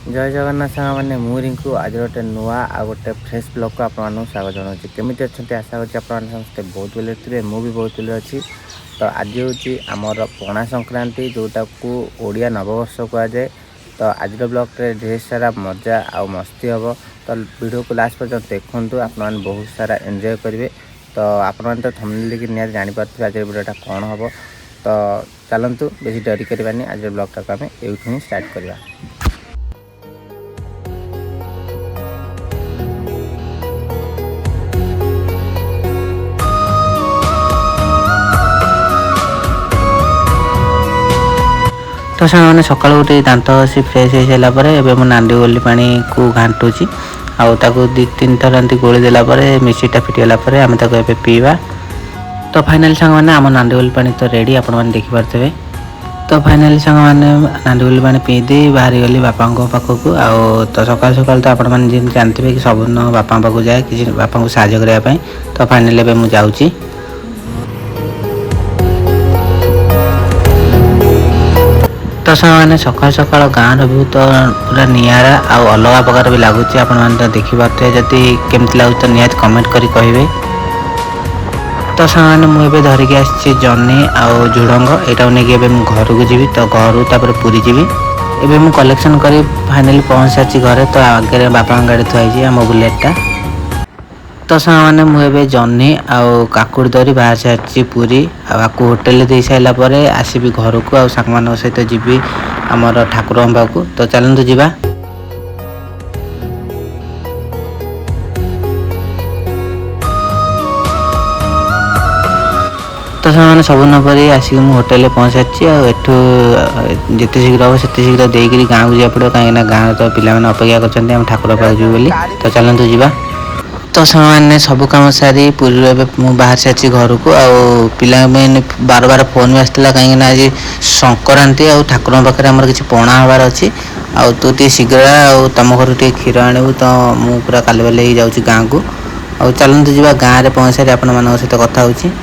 जय जगन्नाथ साग मैंने मु रिंकू आज गोटे नुआ आ गोटे फ्रेश ब्लॉग को आपको स्वागत जनाऊँ केमी अच्छा आशा करें समस्ते बहुत बेले थे मुझे बहुत बेले अच्छी तो आज हूँ आमर पणा संक्रांति जोटा को ओडिया नववर्ष कहुए तो आज ब्लॉग रे ढेर सारा मजा आ मस्ती हम तो वीडियो को लास्ट पर्यटन देखूँ आप बहुत सारा एंजॉय करेंगे तो आपण तो थंबनेल की निहार जानीपारे आज वीडियोटा कौन हम तो चलतु बेसी डरी करवानी आज ब्लॉगटा को आम ये स्टार्ट करवा। तो सामने सकाल उठे दांत घसी फ्रेश हो सारापर एवं नांदी गोली पानी को घाटुची आउ दी तीन थर एमती गोली देलापर मिक्सीटा फिटिगला आम पीवा। तो फाइनाली सांग मैंने आम नांदी गोली पानी तो रेडी आपण मैंने देखिपे। तो फाइनाली सांग मैंने नांदी गोली पानी पीदे बाहरी गली बापा पाखक आउ तो सकाल सकाल तो आपण मैंने जानते कि सबुदिन बापा पाखक जाए कि बापा को साहय करने। तो फाइनाली मुझे जाऊँगी तो मैंने सकाल सकाल गाँव व्यू तो पूरा निरा आ अलग प्रकार भी लगुच आप देखिपे जदि केमती लगुच तो निहत कमेंट करी कहे। तो मैंने मुझे धरिकी आसी जनी आउ झुड़ंग यहाँ नहीं घर को जी तो घर तापर पूरी जी एवं मुझे कलेक्शन कर फाइनाली पहुँच सारी घरे तो आगे बापा गाड़ी थुआई आम बुलेटटा। तो मैंने मुझे जनी आउ काकुड़ धरी बाहर सारी पूरी आपको होटेल दे सारापर आसबि घर को आ सांग सहित जी आमर ठाकुर पाखु। तो चलते जावा। तो मैंने सबुदिन पर आसिक होटेल पहुँच सारी जिते शीघ्र हम से शीघ्र देकर गाँव को जा पड़ो कहीं गाँव तो पिला अपेक्षा कर ठाकुर पाखु बोली। तो चलते जावा। तो मैंने सब कम सारी पूरी बाहर सारी घर को आला बार बार फोन भी आसाला कहीं आज संक्रांति आ ठाकुर पाखे आमर किसी पणा हबार अच्छी आउ तू टे शीघ्र आ तुम घर टे क्षीर आणु तो मुझे पूरा काली बाली जाऊँगी गाँव को आ चलते जावा गाँव में पहुँच सारी आपण मान सहित कथा होची।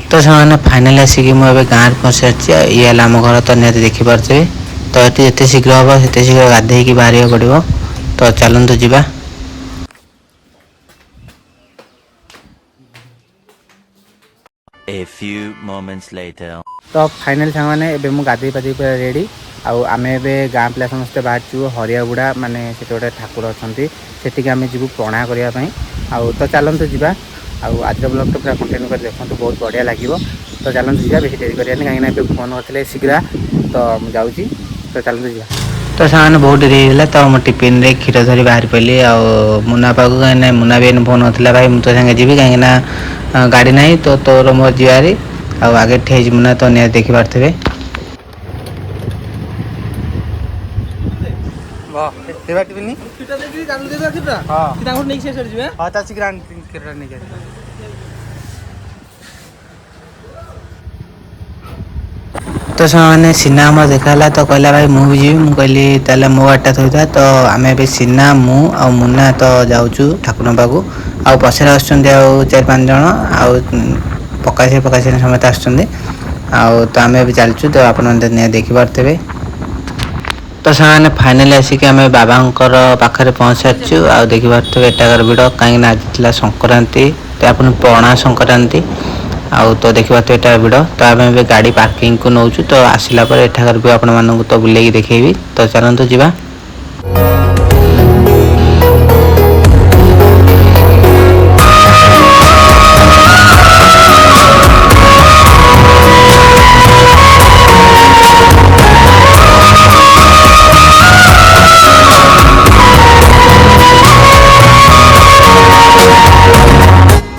तो मैंने फाइनाली आसिक मुझे गाँव में पहुँच सारी ये आम घर तो निहत देखिपे। तो ये जिते शीघ्र हम से शीघ्र गाधे बाहर पड़ो। तो चलते जावा। A few moments later. तो फाइनाल सामने एवं गाधे पाधे पूरा रेडी आम ए गाँ पिला समस्ते बाहर हरियागुड़ा माने से गोटे ठाकुर अच्छा से आम जीव पणा करने। तो चलते जावा आज ब्लॉग तो पूरा कंटिन्यू कर देखो बहुत बढ़िया लगे। तो चलते जावा बेसी डेरी करें कहीं फोन करते शीघ्र तो मुझे जाऊँगी। तो चलते जावा। तो सामान बहुत डेरी होगा तो मुझे टिफिन रे क्षीर धरी बाहर पड़ी आ मुना पाखु कहीं मुना भी फोन होता भाई मुझे सागे जी कहीं गाड़ी ना तो तोर मोर जीवारी आगे ठेज मुना तो निहत देखिपे। तो मैंने सीना आम देखा तो कहला भाई मुझे जी मुझे कहली मो गाड़टा थोड़ा तो आम ए सीना मु आ मुना तो जाऊँ ठाकुर पाखु आ पछरे आस 4-5 जन आ पकाशी समस्त आस तो आम ए चलचु तो आप देखिपे। तो मैंने फाइनाली आसिक आम बाबा पाखे पहुँच सारी आ देखिपे एटाकर भिड़ कहीं आज संक्रांति तो आप पणा संक्रांति आउ तो देखा तो भिड़ तो आम गाड़ी पार्किंग को नौ तो आसला एठाकर भी आपण मानक तो बुले देखेबी। तो चलते जावा।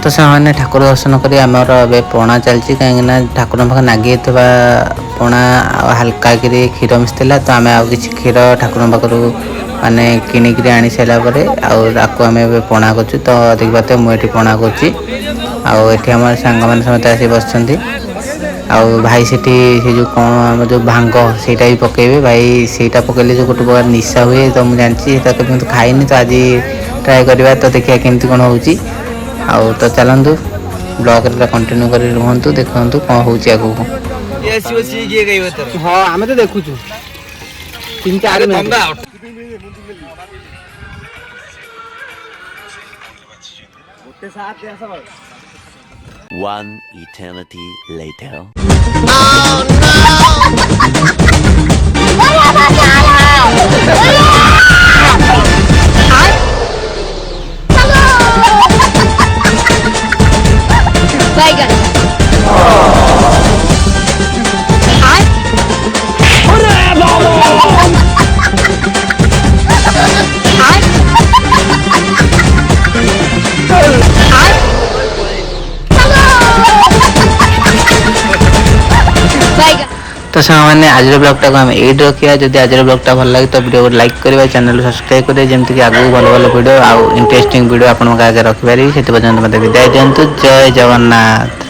तो सामान्य ठाकुर दर्शन कर आमर ए पणा चलती कहीं ठाकुर पाखे नागी पणा हल्का क्षीर मिसला तो आम कि क्षीर ठाकुर पाखु माने किणिक आनी सारापर आम पणा कर। तो देखिए मुझे पणा करम सांग मैंने समस्त आसी बस भाई से जो कौन जो भांग से भी पकेबे भाई से पकेले जो गोटे प्रकार निशा हुए तो मुझे जानची तो खाई तो आज ट्राए करवा तो देखिए केमती कौन हो। तो चलतु ब्लॉग कंटिन्यू कर रुहतु देखु कौन हो। ହଁ ଆମେ ତ ଦେଖୁଛୁ 3-4 ମିନିଟ୍ One eternity later. तो सामान्य आज ब्लॉगटा आम ये रखा जब आज ब्लॉगटा भल लगे तो वीडियो को लाइक करवा चैनल सब्सक्राइब करें जमीक आगू भल भल वीडियो आउ इंटरेस्टिंग वीडियो आपके आगे रखिपारि से पर्यटन मत विदाय दिंतु जय जगन्नाथ।